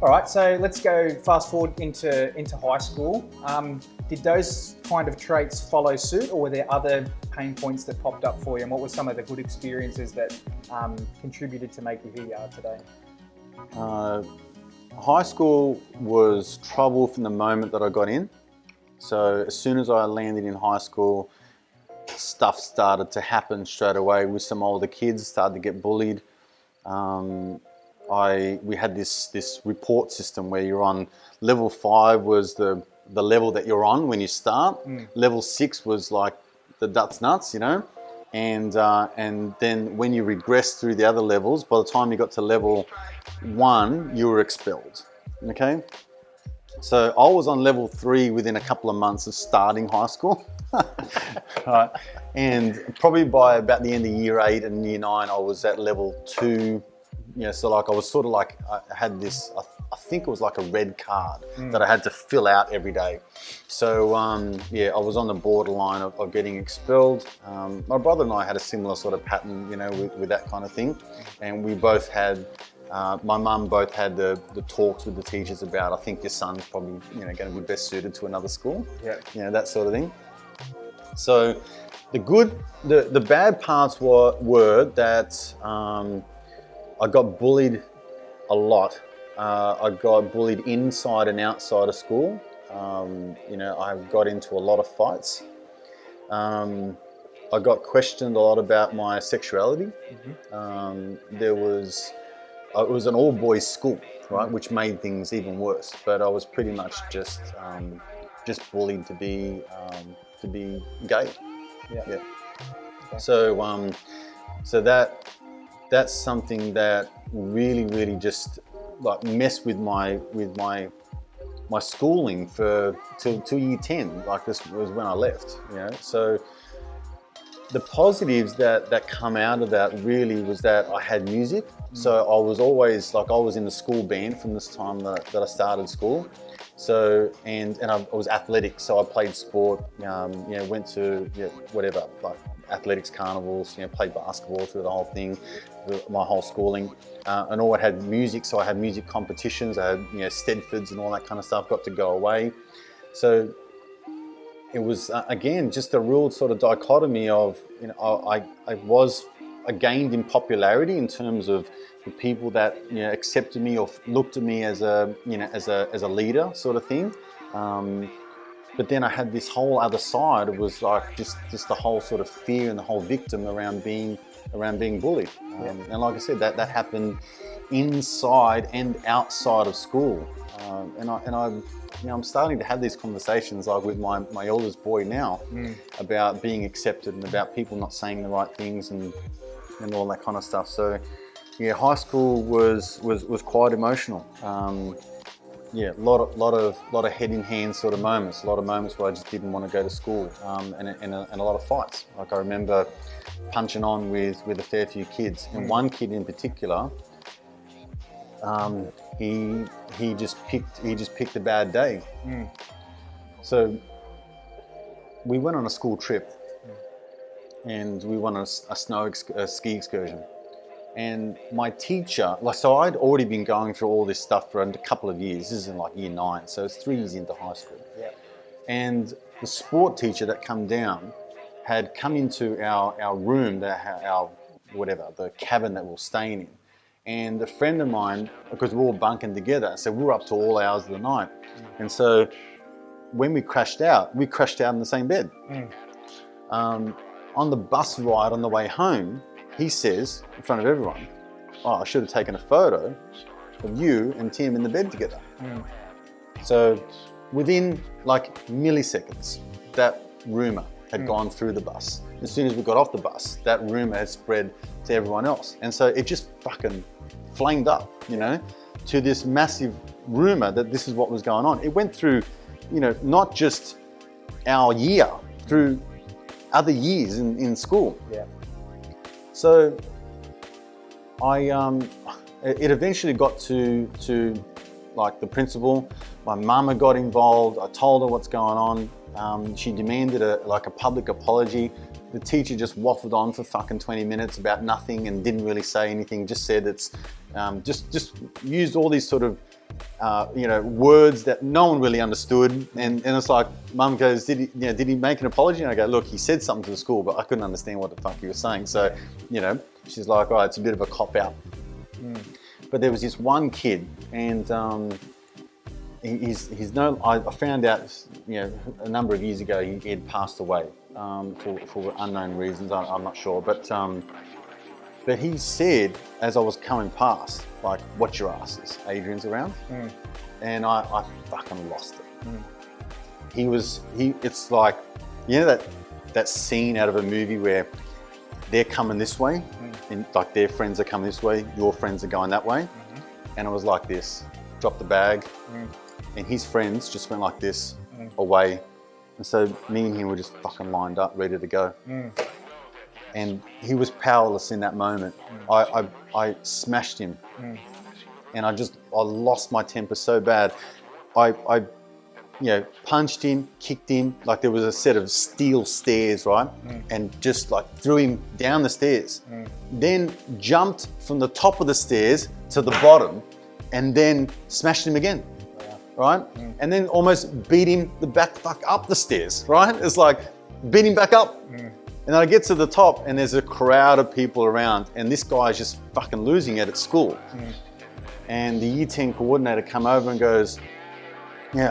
All right, so let's go fast forward into high school. Did those kind of traits follow suit, or were there other pain points that popped up for you? And what were some of the good experiences that contributed to make you who you are today? High school was trouble from the moment that I got in. So as soon as I landed in high school, stuff started to happen straight away with some older kids, started to get bullied. We had this report system where you're on level 5 was the level that you're on when you start. Level 6 was like the nuts, you know, and then when you regress through the other levels, by the time you got to level 1, you were expelled. Okay, so I was on level 3 within a couple of months of starting high school. Right. And probably by about the end of year 8 and year 9, I was at level 2. You know, so like I was sort of like, I had this, I think it was like a red card that I had to fill out every day. So yeah, I was on the borderline of getting expelled. My brother and I had a similar sort of pattern, you know, with that kind of thing. And we both had, my mum both had the talks with the teachers about, I think your son's probably, you know, going to be best suited to another school. Yeah. You know, that sort of thing. So the bad parts were that I got bullied a lot. I got bullied inside and outside of school. You know, I got into a lot of fights. I got questioned a lot about my sexuality. It was an all-boys school, right, which made things even worse. But I was pretty much just bullied to be gay. Yeah. Yeah. Okay. So that's something that really just like messed with my schooling till year 10. Like this was when I left, you know. So the positives that come out of that really was that I had music. So I was always like, I was in the school band from this time that I started school. So, and I was athletic, so I played sport, you know, went to whatever, like athletics carnivals, you know, played basketball through the whole thing, my whole schooling. And all I had music, so I had music competitions, I had, you know, Stedfords and all that kind of stuff, got to go away. So it was, again, just a real sort of dichotomy of, you know, I gained in popularity in terms of the people that, you know, accepted me or looked at me as a, you know, as a leader sort of thing. But then I had this whole other side. It was like just the whole sort of fear and the whole victim around being bullied. And like I said, that happened inside and outside of school. And I, you know, I'm starting to have these conversations like with my eldest boy now about being accepted and about people not saying the right things and all that kind of stuff. So yeah, high school was quite emotional. Yeah, a lot of head in hand sort of moments. A lot of moments where I just didn't want to go to school, and a lot of fights. Like I remember punching on with a fair few kids, and one kid in particular, he just picked a bad day. So we went on a school trip, and we went on a ski excursion. And my teacher, like, so I'd already been going through all this stuff for a couple of years. This is in like year 9, so it's 3 years into high school. Yeah. And the sport teacher that come down had come into our room, the cabin that we were staying in. And a friend of mine, because we were all bunking together, so we were up to all hours of the night. And so when we crashed out in the same bed. On the bus ride on the way home, he says, in front of everyone, "Oh, I should have taken a photo of you and Tim in the bed together." So within like milliseconds, that rumour had gone through the bus. As soon as we got off the bus, that rumour had spread to everyone else. And so it just fucking flamed up, you know, to this massive rumour that this is what was going on. It went through, you know, not just our year, through other years in school. Yeah. So it eventually got to like the principal. My mama got involved. I told her what's going on. She demanded a public apology. The teacher just waffled on for fucking 20 minutes about nothing and didn't really say anything. Just said it's just used all these sort of words that no one really understood. And it's like, Mum goes, did he make an apology? And I go, look, he said something to the school, but I couldn't understand what the fuck he was saying. So, she's like, oh, it's a bit of a cop out. But there was this one kid, and I found out, a number of years ago, he had passed away for unknown reasons. I'm not sure, but he said, as I was coming past, like, watch your asses, Adrian's around. And I fucking lost it. It's like, that scene out of a movie where they're coming this way, and like their friends are coming this way, your friends are going that way. And it was like this, dropped the bag, and his friends just went like this, away. And so me and him were just fucking lined up, ready to go. And he was powerless in that moment. I smashed him, and I lost my temper so bad. I punched him, kicked him, like there was a set of steel stairs, right? And just like threw him down the stairs. Then jumped from the top of the stairs to the bottom, and then smashed him again, right? And then almost beat him back up the stairs, right? It's like, beat him back up. And then I get to the top, and there's a crowd of people around, and this guy's just fucking losing it at school. And the Year 10 coordinator come over and goes,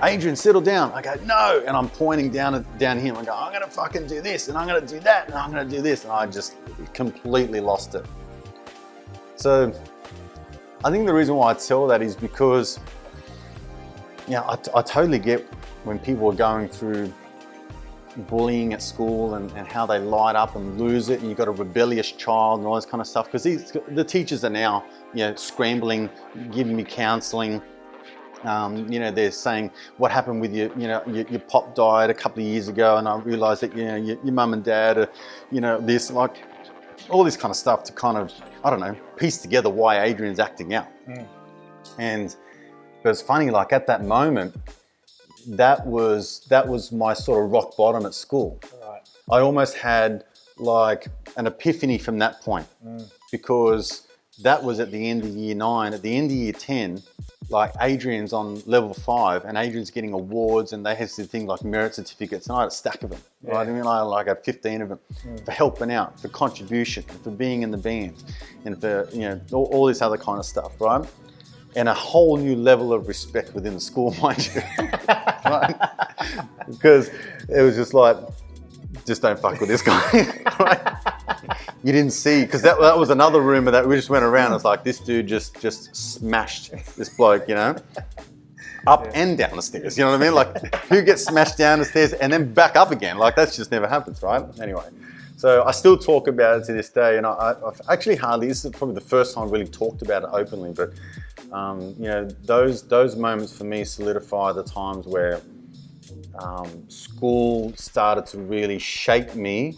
Adrian, settle down. I go, no. And I'm pointing down him. I go, I'm gonna fucking do this, and I'm gonna do that, and I'm gonna do this. And I just completely lost it. So I think the reason why I tell that is because, I totally get when people are going through bullying at school and how they light up and lose it, and you've got a rebellious child and all this kind of stuff, because the teachers are now scrambling, giving me counselling. They're saying, what happened with your pop died a couple of years ago, and I realised that your mum and dad are this, like all this kind of stuff to kind of, I don't know, piece together why Adrian's acting out. But it's funny, like at that moment, that was my sort of rock bottom at school. Right. I almost had like an epiphany from that point, because that was at the end of year 9. At the end of year 10, like Adrian's on level 5, and Adrian's getting awards, and they have this thing like merit certificates, and I had a stack of them. Right? I mean, I had 15 of them for helping out, for contribution, for being in the band, and for all this other kind of stuff, right? And a whole new level of respect within the school, mind you. Right? Because it was just like, just don't fuck with this guy. Right? You didn't see, because that was another rumor that we just went around. It's like, this dude just smashed this bloke, up and down the stairs. You know what I mean? Like, who gets smashed down the stairs and then back up again? Like, that just never happens, right? Anyway, so I still talk about it to this day, and I've actually this is probably the first time I really talked about it openly, but those moments for me solidify the times where school started to really shape me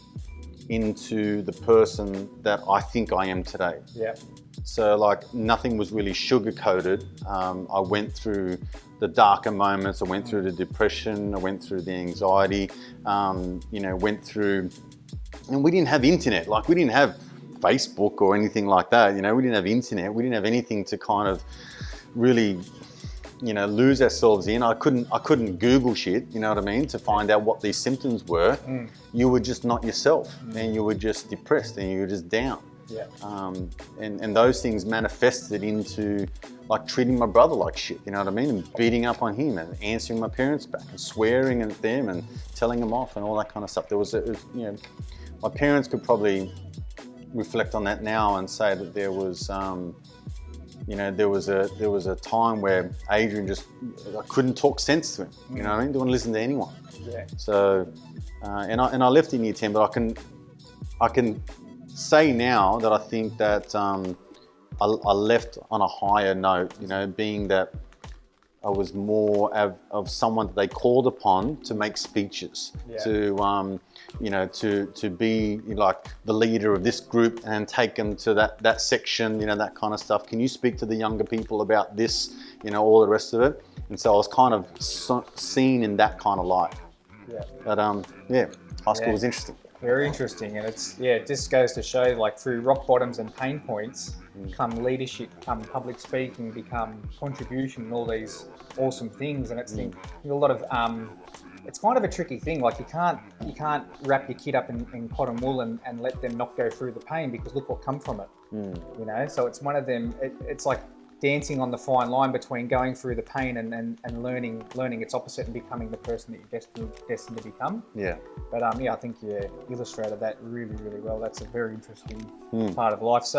into the person that I think I am today. Yeah. So like nothing was really sugar-coated. I went through the darker moments. I went through the depression. I went through the anxiety. Went through, and we didn't have internet. Like we didn't have Facebook or anything like that. We didn't have internet. We didn't have anything to kind of really, lose ourselves in. I couldn't Google shit, you know what I mean, to find out what these symptoms were. You were just not yourself, and you were just depressed, and you were just down. Yeah. And those things manifested into like treating my brother like shit, you know what I mean, and beating up on him and answering my parents back and swearing at them and telling them off and all that kind of stuff. My parents could probably reflect on that now and say that there was there was a time where Adrian I couldn't talk sense to him. You know what I mean? Didn't want to listen to anyone. Yeah. So, and I left in year 10, but I can say now that I think that I left on a higher note. Being that I was more of someone that they called upon to make speeches, to be like the leader of this group and take them to that section, that kind of stuff. Can you speak to the younger people about this, all the rest of it? And so I was kind of seen in that kind of light. Yeah. But high school was interesting. Very interesting, and it just goes to show, like, through rock bottoms and pain points, come leadership, come public speaking, become contribution, and all these awesome things. And it's a lot of it's kind of a tricky thing. Like, you can't wrap your kid up in cotton wool and let them not go through the pain, because look what come from it. You know, so it's one of them. It's like dancing on the fine line between going through the pain and learning its opposite and becoming the person that you're destined to become. Yeah. But I think you illustrated that really, really well. That's a very interesting part of life. So